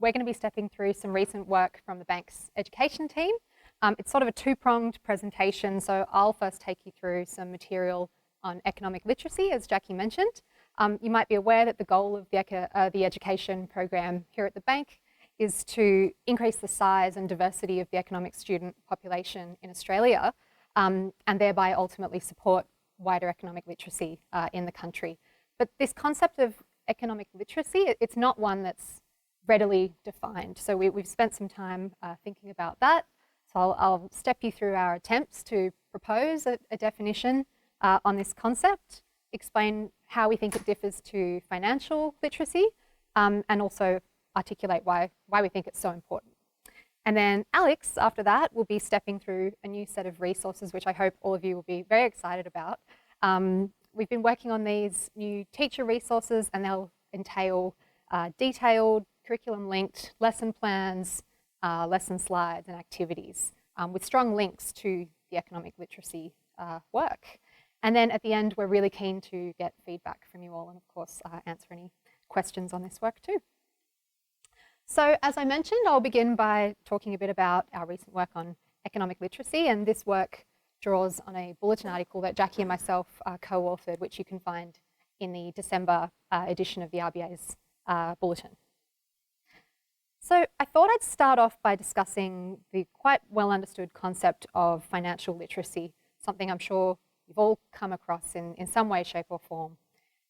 we're going to be stepping through some recent work from the bank's education team. It's sort of a two-pronged presentation, so I'll first take you through some material on economic literacy, as Jackie mentioned. You might be aware that the goal of the education program here at the bank is to increase the size and diversity of the economic student population in Australia, and thereby ultimately support wider economic literacy in the country. But this concept of economic literacy, it's not one that's readily defined. So we've spent some time thinking about that. So I'll step you through our attempts to propose a definition on this concept, explain how we think it differs to financial literacy, and also articulate why we think it's so important. And then Alex, after that, will be stepping through a new set of resources, which I hope all of you will be very excited about. We've been working on these new teacher resources, and they'll entail detailed curriculum-linked lesson plans, lesson slides and activities with strong links to the economic literacy work. And then at the end, we're really keen to get feedback from you all and of course answer any questions on this work too. So as I mentioned, I'll begin by talking a bit about our recent work on economic literacy, and this work draws on a bulletin article that Jackie and myself co-authored, which you can find in the December edition of the RBA's bulletin. So I thought I'd start off by discussing the quite well understood concept of financial literacy, something I'm sure you've all come across in some way, shape or form.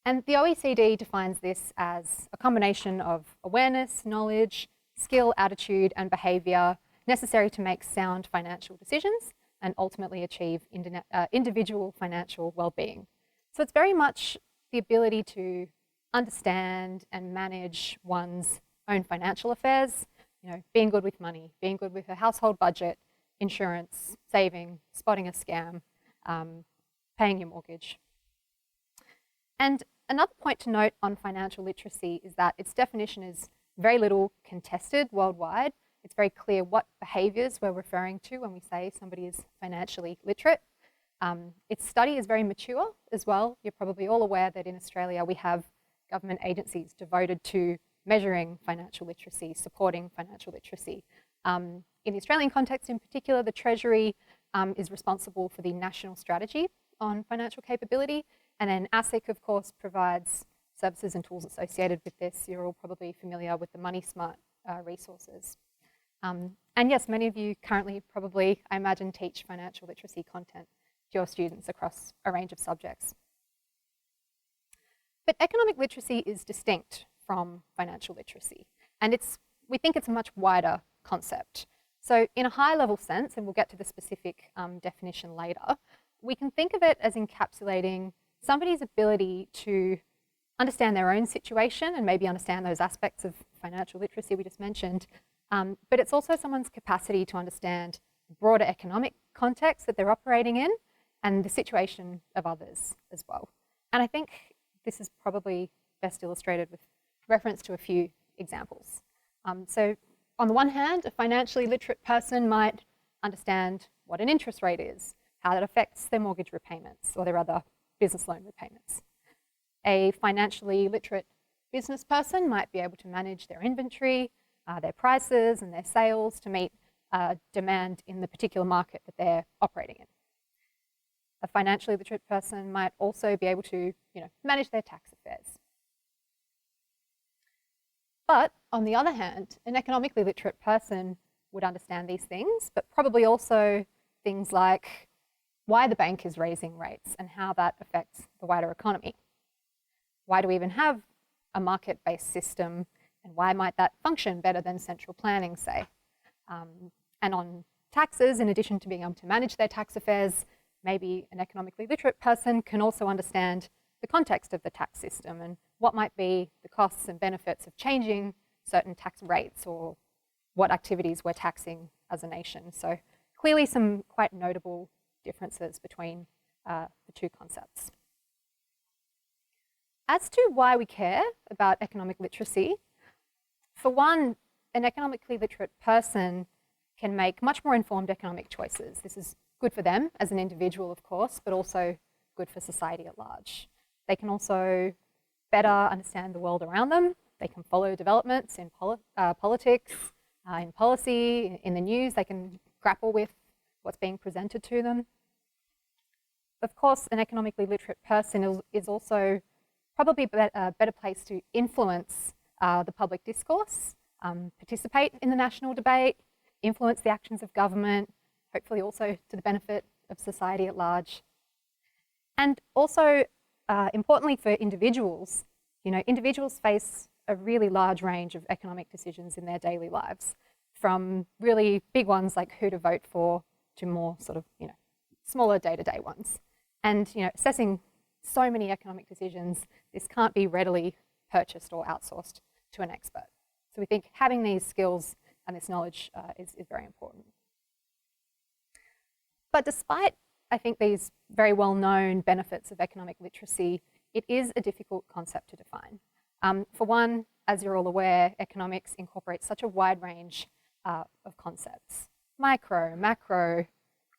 And the OECD defines this as a combination of awareness, knowledge, skill, attitude and behaviour necessary to make sound financial decisions and ultimately achieve individual financial well-being. So it's very much the ability to understand and manage one's own financial affairs, you know, being good with money, being good with a household budget, insurance, saving, spotting a scam, paying your mortgage. And another point to note on financial literacy is that its definition is very little contested worldwide. It's very clear what behaviours we're referring to when we say somebody is financially literate. Its study is very mature as well. You're probably all aware that in Australia we have government agencies devoted to measuring financial literacy, supporting financial literacy. In the Australian context in particular, the Treasury is responsible for the national strategy on financial capability, and then ASIC, of course, provides services and tools associated with this. You're all probably familiar with the Money Smart resources. And yes, many of you currently probably, I imagine, teach financial literacy content to your students across a range of subjects. But economic literacy is distinct from financial literacy, and we think it's a much wider concept. So in a high-level sense, and we'll get to the specific definition later, we can think of it as encapsulating somebody's ability to understand their own situation and maybe understand those aspects of financial literacy we just mentioned, but it's also someone's capacity to understand the broader economic context that they're operating in and the situation of others as well. And I think this is probably best illustrated with reference to a few examples. So on the one hand, a financially literate person might understand what an interest rate is, how that affects their mortgage repayments or their other business loan repayments. A financially literate business person might be able to manage their inventory, their prices and their sales to meet demand in the particular market that they're operating in. A financially literate person might also be able to, manage their tax affairs. But on the other hand, an economically literate person would understand these things, but probably also things like why the bank is raising rates and how that affects the wider economy. Why do we even have a market-based system, and why might that function better than central planning, say? And on taxes, in addition to being able to manage their tax affairs, maybe an economically literate person can also understand the context of the tax system and what might be the costs and benefits of changing certain tax rates or what activities we're taxing as a nation. So clearly some quite notable differences between the two concepts. As to why we care about economic literacy, for one, an economically literate person can make much more informed economic choices. This is good for them as an individual, of course, but also good for society at large. They can also better understand the world around them They can follow developments in politics, in policy, in the news. They can grapple with what's being presented to them. Of course, an economically literate person is also probably a better place to influence the public discourse, participate in the national debate, influence the actions of government, hopefully also to the benefit of society at large. And also, importantly for individuals, individuals face a really large range of economic decisions in their daily lives, from really big ones like who to vote for to more sort of, smaller day-to-day ones. And, assessing so many economic decisions, this can't be readily purchased or outsourced to an expert. So we think having these skills and this knowledge is very important. But despite, I think, these very well-known benefits of economic literacy, it is a difficult concept to define. For one, as you're all aware, economics incorporates such a wide range of concepts. Micro, macro,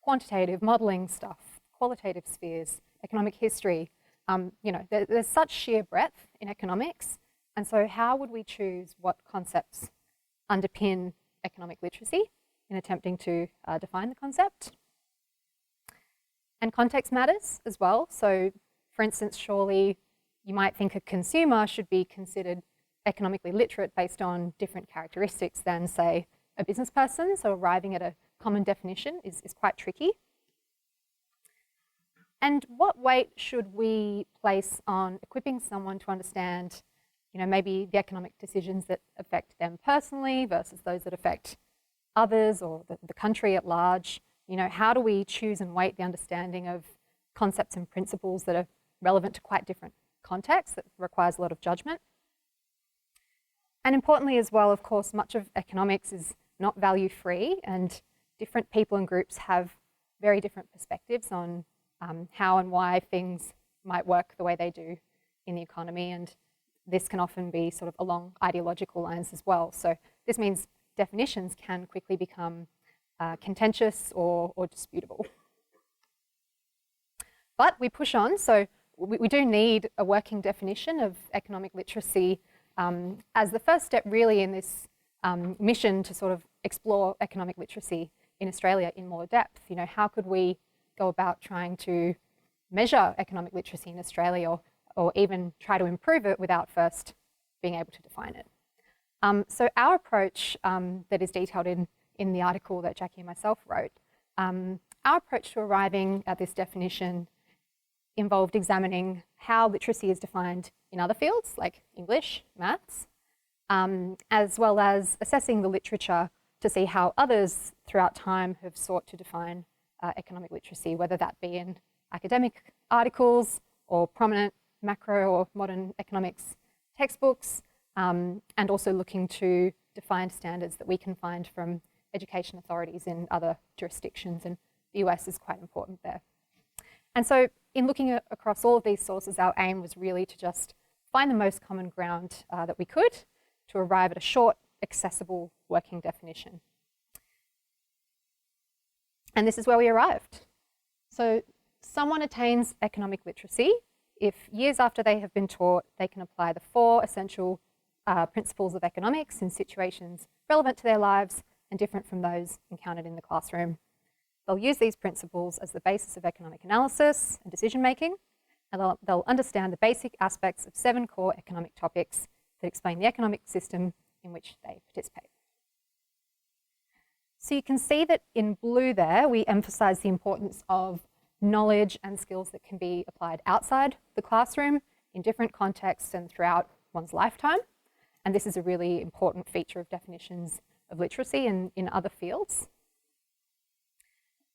quantitative, modelling stuff, qualitative spheres, economic history. There's such sheer breadth in economics, and so how would we choose what concepts underpin economic literacy in attempting to define the concept? And context matters as well. So, for instance, surely you might think a consumer should be considered economically literate based on different characteristics than, say, a business person. So arriving at a common definition is quite tricky. And what weight should we place on equipping someone to understand, maybe the economic decisions that affect them personally versus those that affect others or the country at large? How do we choose and weight the understanding of concepts and principles that are relevant to quite different contexts that requires a lot of judgment? And importantly as well, of course, much of economics is not value-free, and different people and groups have very different perspectives on how and why things might work the way they do in the economy, and this can often be sort of along ideological lines as well. So this means definitions can quickly become contentious or disputable. But we push on, so we do need a working definition of economic literacy as the first step really in this mission to sort of explore economic literacy in Australia in more depth. How could we go about trying to measure economic literacy in Australia or even try to improve it without first being able to define it? So our approach that is detailed in the article that Jackie and myself wrote, our approach to arriving at this definition involved examining how literacy is defined in other fields like English, maths, as well as assessing the literature to see how others throughout time have sought to define economic literacy, whether that be in academic articles or prominent macro or modern economics textbooks, and also looking to define standards that we can find from education authorities in other jurisdictions, and the US is quite important there. And so in looking across all of these sources, our aim was really to just find the most common ground that we could to arrive at a short, accessible working definition. And this is where we arrived. So someone attains economic literacy if years after they have been taught, they can apply the 4 essential principles of economics in situations relevant to their lives and different from those encountered in the classroom. They'll use these principles as the basis of economic analysis and decision making, and they'll understand the basic aspects of 7 core economic topics that explain the economic system in which they participate. So you can see that in blue there, we emphasize the importance of knowledge and skills that can be applied outside the classroom in different contexts and throughout one's lifetime. And this is a really important feature of definitions of literacy in other fields.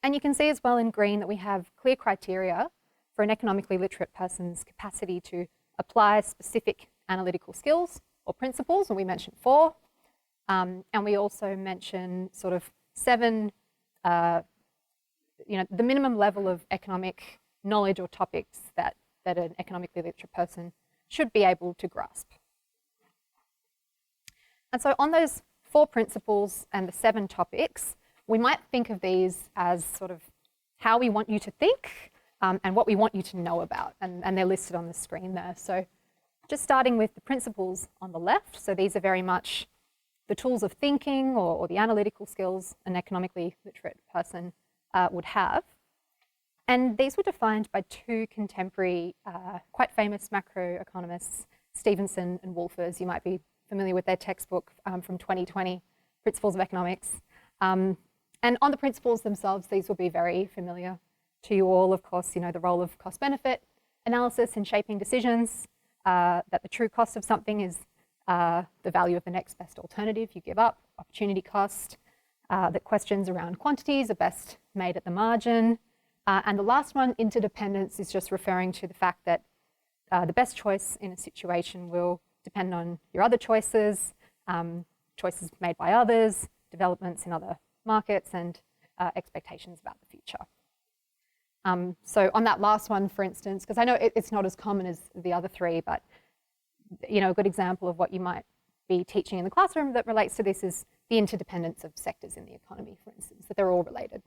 And you can see as well in green that we have clear criteria for an economically literate person's capacity to apply specific analytical skills or principles, and we mentioned 4. And we also mention sort of 7, the minimum level of economic knowledge or topics that an economically literate person should be able to grasp. And so on those 4 principles and the 7 topics, we might think of these as sort of how we want you to think and what we want you to know about. And they're listed on the screen there. So just starting with the principles on the left. So these are very much the tools of thinking or the analytical skills an economically literate person would have. And these were defined by two contemporary, quite famous macroeconomists, Stevenson and Wolfers. You might be familiar with their textbook from 2020, Principles of Economics. And on the principles themselves, these will be very familiar to you all. Of course, you know, the role of cost-benefit analysis in shaping decisions, that the true cost of something is the value of the next best alternative you give up, opportunity cost, that questions around quantities are best made at the margin. And the last one, interdependence, is just referring to the fact that the best choice in a situation will depend on your other choices, choices made by others, developments in other markets, and expectations about the future. So on that last one, for instance, because I know it's not as common as the other three, but you know, a good example of what you might be teaching in the classroom that relates to this is the interdependence of sectors in the economy, for instance, that they're all related.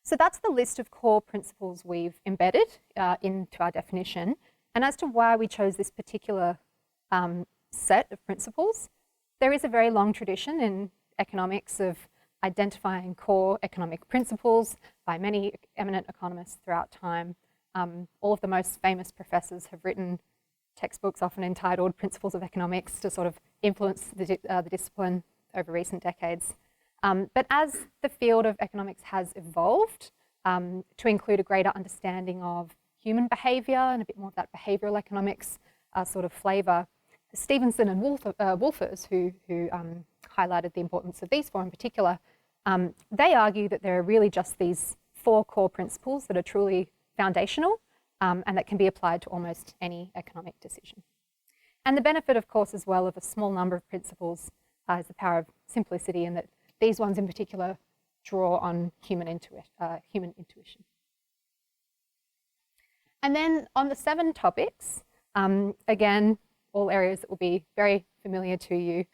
So that's the list of core principles we've embedded into our definition. And as to why we chose this particular set of principles, there is a very long tradition in economics of identifying core economic principles by many eminent economists throughout time. All of the most famous professors have written textbooks often entitled Principles of Economics to sort of influence the discipline over recent decades. But as the field of economics has evolved to include a greater understanding of human behaviour and a bit more of that behavioural economics sort of flavour, Stevenson and Wolfers, who highlighted the importance of these four in particular, they argue that there are really just these four core principles that are truly foundational and that can be applied to almost any economic decision. And the benefit, of course, as well of a small number of principles is the power of simplicity, and that these ones in particular draw on human intuition. And then on the 7 topics, again, all areas that will be very familiar to you.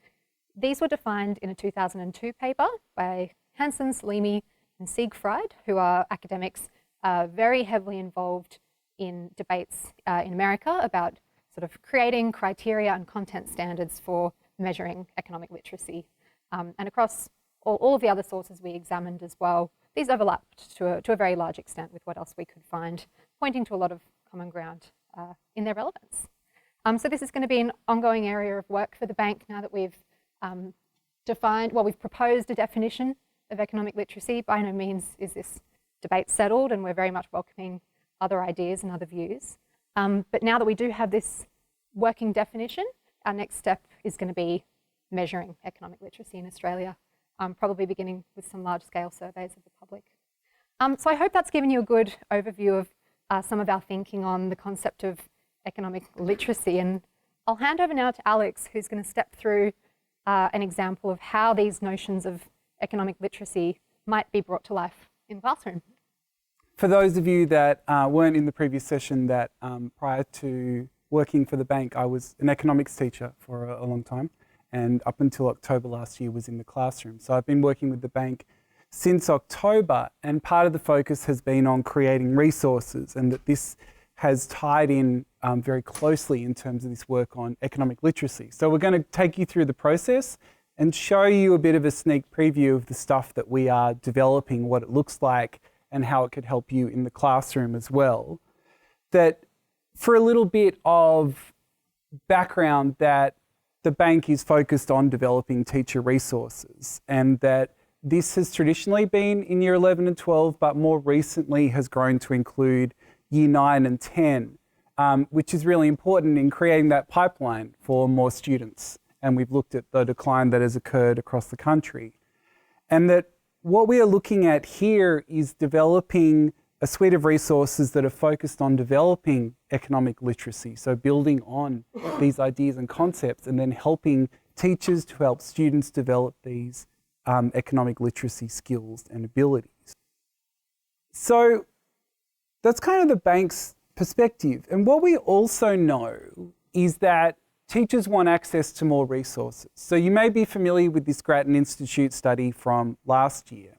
These were defined in a 2002 paper by Hansen, Salimi, and Siegfried, who are academics very heavily involved in debates in America about sort of creating criteria and content standards for measuring economic literacy. And across all of the other sources we examined as well, these overlapped to a very large extent with what else we could find, pointing to a lot of common ground in their relevance. So this is going to be an ongoing area of work for the bank now that we've we've proposed a definition of economic literacy. By no means is this debate settled, and we're very much welcoming other ideas and other views. But now that we do have this working definition, our next step is going to be measuring economic literacy in Australia, probably beginning with some large-scale surveys of the public. So I hope that's given you a good overview of some of our thinking on the concept of economic literacy. And I'll hand over now to Alex, who's going to step through an example of how these notions of economic literacy might be brought to life in the classroom. For those of you that weren't in the previous session, that prior to working for the bank, I was an economics teacher for a long time, and up until October last year was in the classroom. So I've been working with the bank since October, and part of the focus has been on creating resources, and that this has tied in very closely in terms of this work on economic literacy. So we're going to take you through the process and show you a bit of a sneak preview of the stuff that we are developing, what it looks like, and how it could help you in the classroom as well. That for a little bit of background, that the bank is focused on developing teacher resources, and that this has traditionally been in year 11 and 12, but more recently has grown to include year 9 and 10, which is really important in creating that pipeline for more students. And we've looked at the decline that has occurred across the country. And that what we are looking at here is developing a suite of resources that are focused on developing economic literacy. So building on these ideas and concepts, and then helping teachers to help students develop these economic literacy skills and abilities. So that's kind of the bank's perspective. And what we also know is that teachers want access to more resources. So you may be familiar with this Grattan Institute study from last year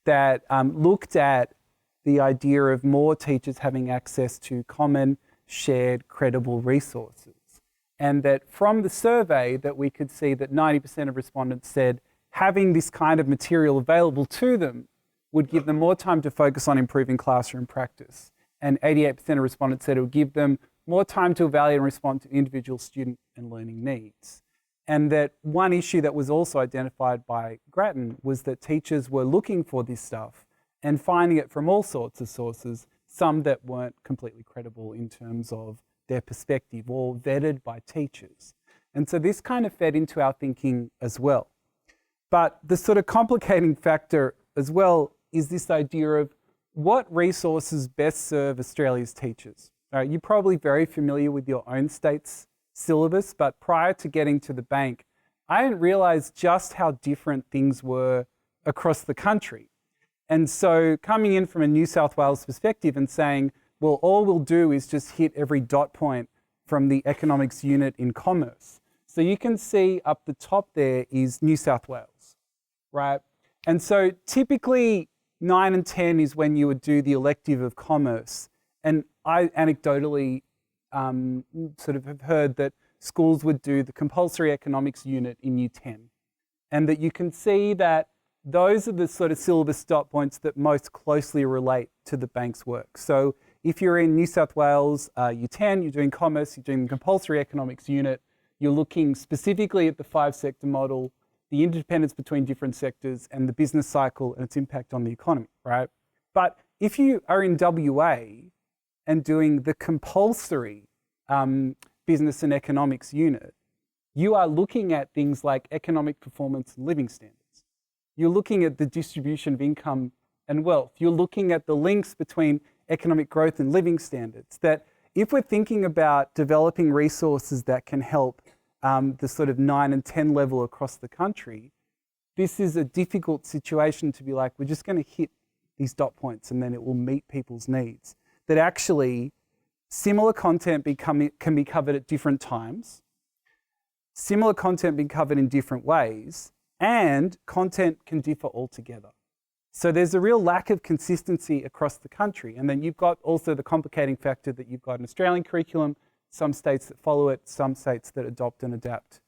that looked at the idea of more teachers having access to common shared, credible resources. And that from the survey that we could see that 90% of respondents said having this kind of material available to them would give them more time to focus on improving classroom practice. And 88% of respondents said it would give them more time to evaluate and respond to individual student and learning needs. And that one issue that was also identified by Grattan was that teachers were looking for this stuff and finding it from all sorts of sources, some that weren't completely credible in terms of their perspective or vetted by teachers. And so this kind of fed into our thinking as well. But the sort of complicating factor as well is this idea of what resources best serve Australia's teachers. You're probably very familiar with your own state's syllabus, but prior to getting to the bank, I didn't realise just how different things were across the country. And so coming in from a New South Wales perspective and saying, well, all we'll do is just hit every dot point from the economics unit in commerce. So you can see up the top there is New South Wales, right? And so typically 9 and 10 is when you would do the elective of commerce. And I anecdotally sort of have heard that schools would do the compulsory economics unit in Year 10. And that you can see that those are the sort of syllabus dot points that most closely relate to the bank's work. So if you're in New South Wales, Year 10, you're doing commerce, you're doing the compulsory economics unit, you're looking specifically at the 5-sector model, the interdependence between different sectors, and the business cycle and its impact on the economy, right? But if you are in WA and doing the compulsory business and economics unit, you are looking at things like economic performance and living standards. You're looking at the distribution of income and wealth. You're looking at the links between economic growth and living standards. That if we're thinking about developing resources that can help the sort of 9 and 10 level across the country, this is a difficult situation to be like, we're just going to hit these dot points and then it will meet people's needs. That actually similar content can be covered at different times, similar content being covered in different ways, and content can differ altogether. So there's a real lack of consistency across the country. And then you've got also the complicating factor that you've got an Australian curriculum, some states that follow it, some states that adopt and adapt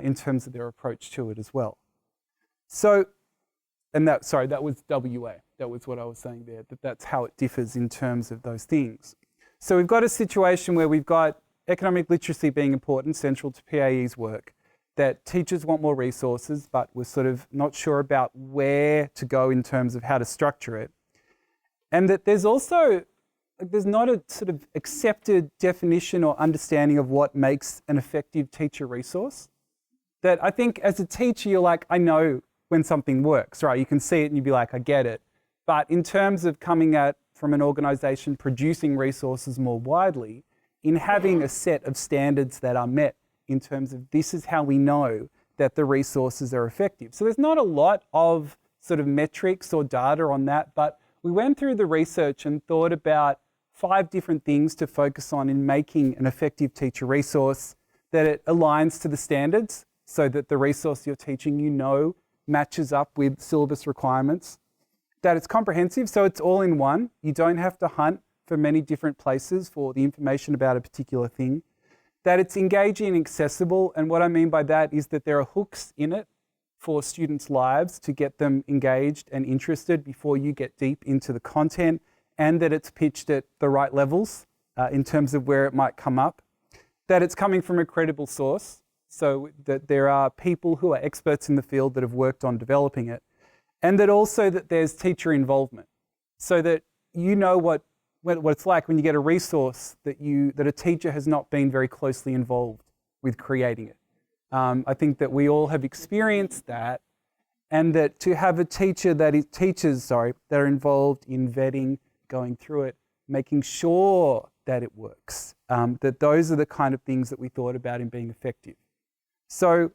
in terms of their approach to it as well. So, and that was WA. That was what I was saying there, that's how it differs in terms of those things. So we've got a situation where we've got economic literacy being important, central to PAE's work, that teachers want more resources, but we're sort of not sure about where to go in terms of how to structure it. And that there's also, there's not a sort of accepted definition or understanding of what makes an effective teacher resource. That I think as a teacher, you're like, I know when something works, right? You can see it and you'd be like, I get it. But in terms of coming at from an organisation producing resources more widely, in having a set of standards that are met in terms of this is how we know that the resources are effective. So there's not a lot of sort of metrics or data on that, but we went through the research and thought about 5 different things to focus on in making an effective teacher resource, that it aligns to the standards so that the resource you're teaching matches up with syllabus requirements, that it's comprehensive, so it's all in one. You don't have to hunt for many different places for the information about a particular thing, that it's engaging and accessible. And what I mean by that is that there are hooks in it for students' lives to get them engaged and interested before you get deep into the content, and that it's pitched at the right levels in terms of where it might come up, that it's coming from a credible source, so that there are people who are experts in the field that have worked on developing it, and that also that there's teacher involvement, so that you know what it's like when you get a resource that a teacher has not been very closely involved with creating it. I think that we all have experienced that, and that to have a teacher teachers that are involved in vetting, going through it, making sure that it works, that those are the kind of things that we thought about in being effective. So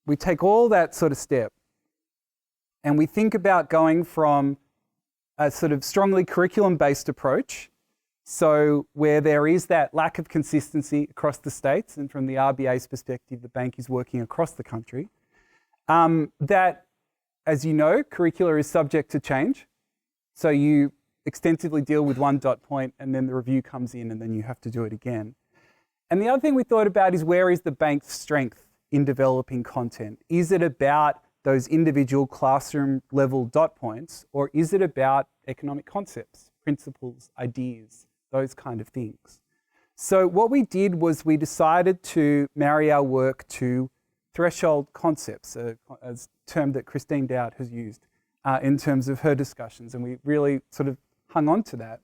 we take all that sort of step and we think about going from a sort of strongly curriculum-based approach, so where there is that lack of consistency across the states, and from the RBA's perspective, the bank is working across the country, that, as you know, curricula is subject to change. So you extensively deal with one dot point, and then the review comes in, and then you have to do it again. And the other thing we thought about is, where is the bank's strength in developing content? Is it about those individual classroom level dot points, or is it about economic concepts, principles, ideas, those kind of things? So what we did was we decided to marry our work to threshold concepts, a term that Christine Dowd has used in terms of her discussions, and we really sort of hung on to that.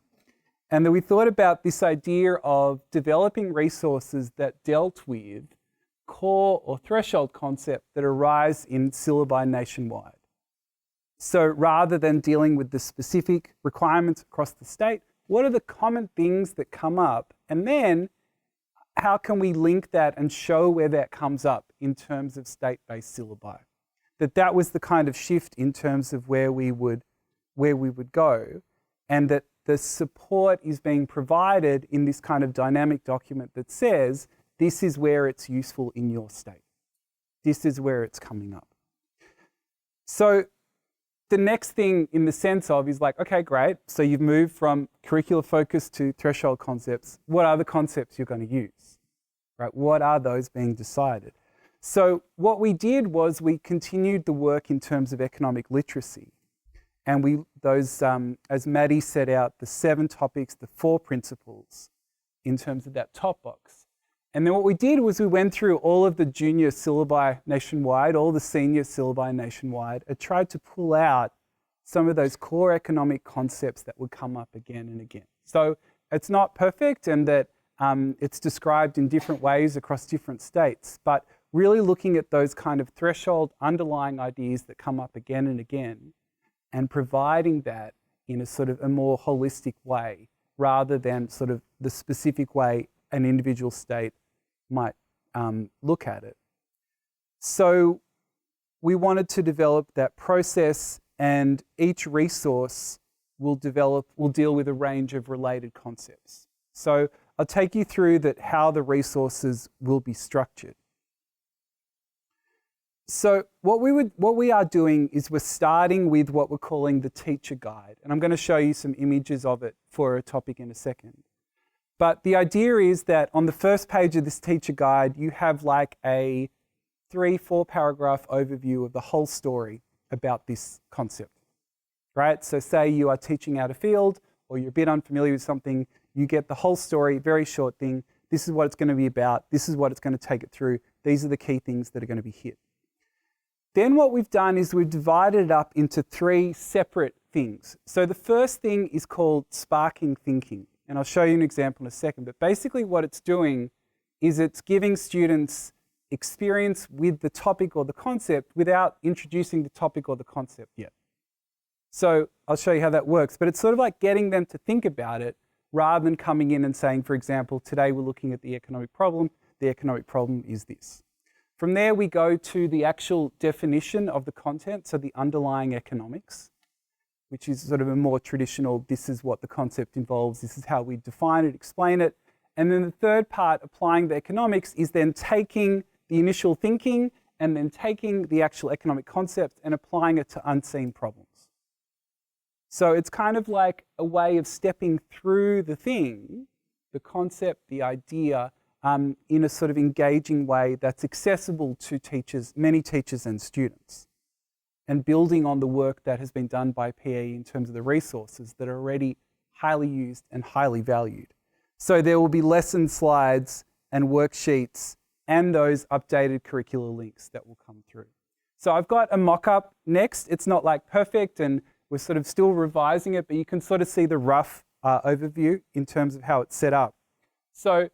And then we thought about this idea of developing resources that dealt with core or threshold concepts that arise in syllabi nationwide. So rather than dealing with the specific requirements across the state, what are the common things that come up? And then how can we link that and show where that comes up in terms of state-based syllabi? That was the kind of shift in terms of where we would go, and that the support is being provided in this kind of dynamic document that says, this is where it's useful in your state. This is where it's coming up. So the next thing in the sense of is like, okay, great. So you've moved from curricular focus to threshold concepts. What are the concepts you're going to use? Right? What are those being decided? So what we did was we continued the work in terms of economic literacy. And as Maddie set out, the 7 topics, the 4 principles in terms of that top box. And then what we did was we went through all of the junior syllabi nationwide, all the senior syllabi nationwide, and tried to pull out some of those core economic concepts that would come up again and again. So it's not perfect, and that it's described in different ways across different states, but really looking at those kind of threshold underlying ideas that come up again and again, and providing that in a sort of a more holistic way, rather than sort of the specific way an individual state might look at it. So we wanted to develop that process, and each resource will deal with a range of related concepts. So I'll take you through how the resources will be structured. So what we are doing is we're starting with what we're calling the teacher guide. And I'm going to show you some images of it for a topic in a second. But the idea is that on the first page of this teacher guide, you have like a 3-4 paragraph overview of the whole story about this concept, right? So say you are teaching out a field, or you're a bit unfamiliar with something, you get the whole story, very short thing. This is what it's going to be about. This is what it's going to take it through. These are the key things that are going to be hit. Then what we've done is we've divided it up into 3 separate things. So the first thing is called sparking thinking. And I'll show you an example in a second. But basically what it's doing is it's giving students experience with the topic or the concept without introducing the topic or the concept yet. So I'll show you how that works. But it's sort of like getting them to think about it rather than coming in and saying, for example, today we're looking at the economic problem. The economic problem is this. From there, we go to the actual definition of the content, so the underlying economics, which is sort of a more traditional, this is what the concept involves, this is how we define it, explain it. And then the third part, applying the economics, is then taking the initial thinking and then taking the actual economic concept and applying it to unseen problems. So it's kind of like a way of stepping through the thing, the concept, the idea, in a sort of engaging way that's accessible to teachers, many teachers and students, and building on the work that has been done by PE in terms of the resources that are already highly used and highly valued. So there will be lesson slides and worksheets and those updated curricular links that will come through. So I've got a mock-up next. It's not like perfect, and we're sort of still revising it, but you can sort of see the rough overview in terms of how it's set up. So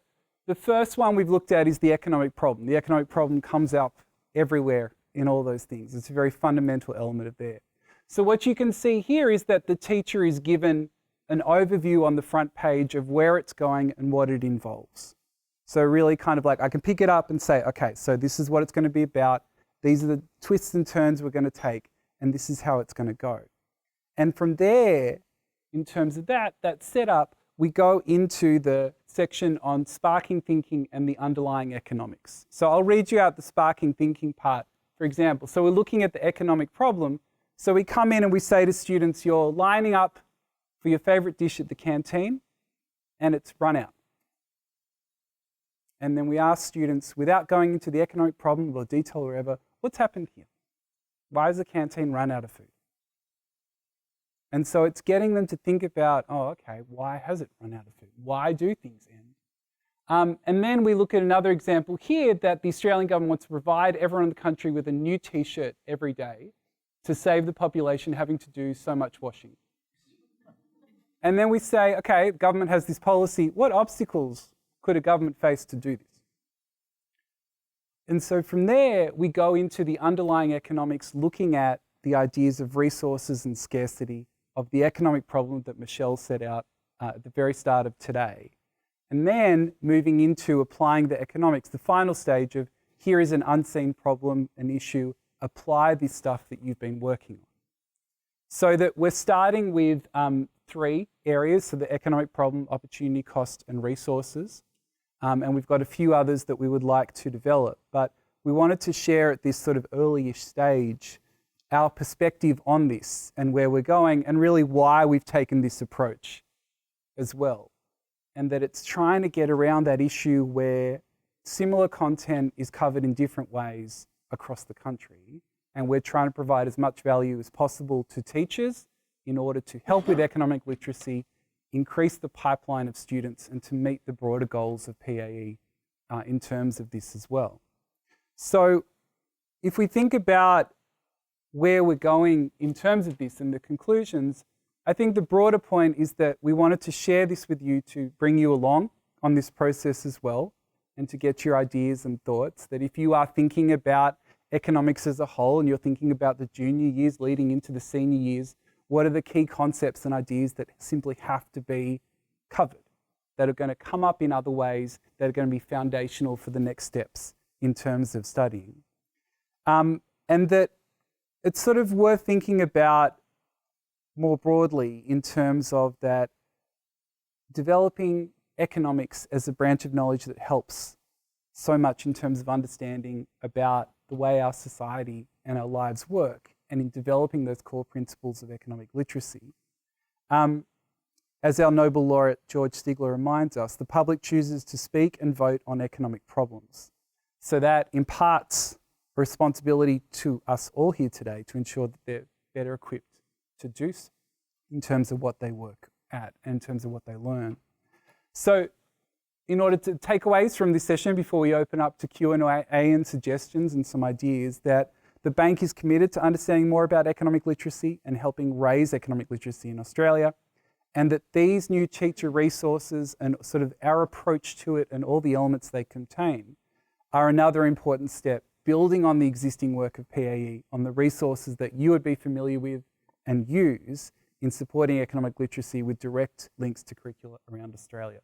the first one we've looked at is the economic problem. The economic problem comes up everywhere in all those things. It's a very fundamental element of there. So what you can see here is that the teacher is given an overview on the front page of where it's going and what it involves. So really kind of like I can pick it up and say, okay, so this is what it's going to be about. These are the twists and turns we're going to take, and this is how it's going to go. And from there, in terms of that setup, we go into the section on sparking thinking and the underlying economics. So I'll read you out the sparking thinking part, for example. So we're looking at the economic problem. So we come in and we say to students, you're lining up for your favourite dish at the canteen, and it's run out. And then we ask students, without going into the economic problem or detail or whatever, what's happened here? Why has the canteen run out of food? And so it's getting them to think about, oh, okay, why has it run out of food? Why do things end? And then we look at another example here that the Australian government wants to provide everyone in the country with a new t-shirt every day to save the population having to do so much washing. And then we say, okay, the government has this policy. What obstacles could a government face to do this? And so from there, we go into the underlying economics, looking at the ideas of resources and scarcity, of the economic problem that Michelle set out at the very start of today. And then moving into applying the economics, the final stage of here is an unseen problem, an issue, apply this stuff that you've been working on. So that we're starting with 3 areas, so the economic problem, opportunity, cost, and resources. And we've got a few others that we would like to develop. But we wanted to share at this sort of early-ish stage our perspective on this and where we're going and really why we've taken this approach as well. And that it's trying to get around that issue where similar content is covered in different ways across the country. And we're trying to provide as much value as possible to teachers in order to help with economic literacy, increase the pipeline of students, and to meet the broader goals of PAE in terms of this as well. So if we think about where we're going in terms of this and the conclusions, I think the broader point is that we wanted to share this with you to bring you along on this process as well and to get your ideas and thoughts, that if you are thinking about economics as a whole and you're thinking about the junior years leading into the senior years, what are the key concepts and ideas that simply have to be covered, that are going to come up in other ways, that are going to be foundational for the next steps in terms of studying. And that it's sort of worth thinking about more broadly in terms of that developing economics as a branch of knowledge that helps so much in terms of understanding about the way our society and our lives work and in developing those core principles of economic literacy. As our Nobel laureate George Stigler reminds us, the public chooses to speak and vote on economic problems. So that imparts responsibility to us all here today to ensure that they're better equipped to do so in terms of what they work at and in terms of what they learn. So in order to takeaways from this session before we open up to Q&A and suggestions and some ideas, that the bank is committed to understanding more about economic literacy and helping raise economic literacy in Australia, and that these new teacher resources and sort of our approach to it and all the elements they contain are another important step, building on the existing work of PAE, on the resources that you would be familiar with and use in supporting economic literacy with direct links to curricula around Australia.